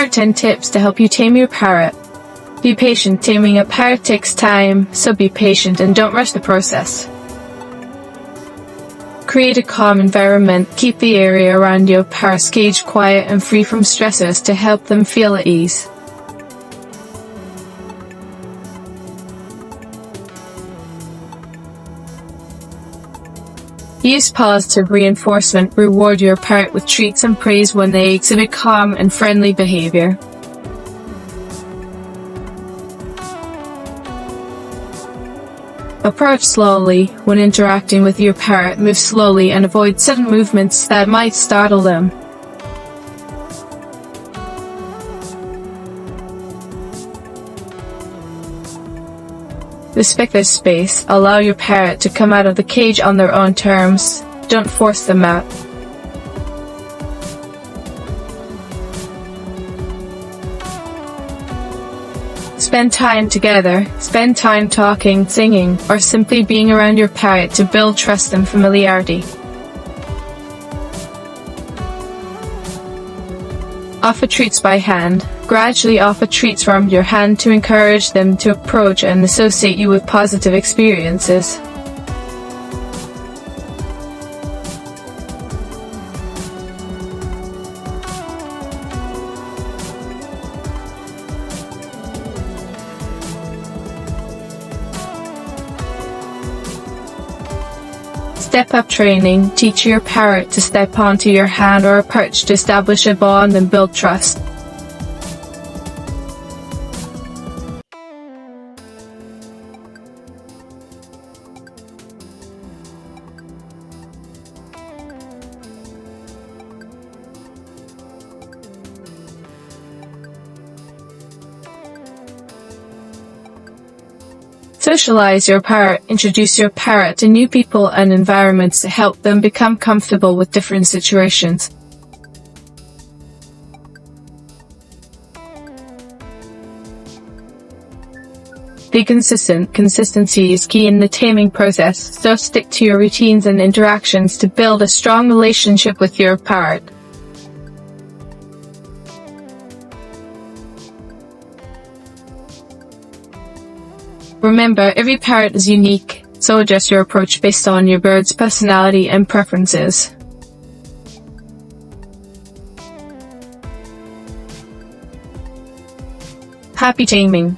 Here are 10 tips to help you tame your parrot. Be patient. Taming a parrot takes time, so be patient and don't rush the process. Create a calm environment. Keep the area around your parrot's cage quiet and free from stressors to help them feel at ease. Use positive reinforcement. Reward your parrot with treats and praise when they exhibit calm and friendly behavior. Approach slowly. When interacting with your parrot, move slowly and avoid sudden movements that might startle them. Respect their space. Allow your parrot to come out of the cage on their own terms. Don't force them out. Spend time together. Spend time talking, singing, or simply being around your parrot to build trust and familiarity. Offer treats by hand. Gradually offer treats from your hand to encourage them to approach and associate you with positive experiences. Step-up training. Teach your parrot to step onto your hand or a perch to establish a bond and build trust. Socialize your parrot. Introduce your parrot to new people and environments to help them become comfortable with different situations. Be consistent. Consistency is key in the taming process, so stick to your routines and interactions to build a strong relationship with your parrot. Remember, every parrot is unique, so adjust your approach based on your bird's personality and preferences. Happy taming!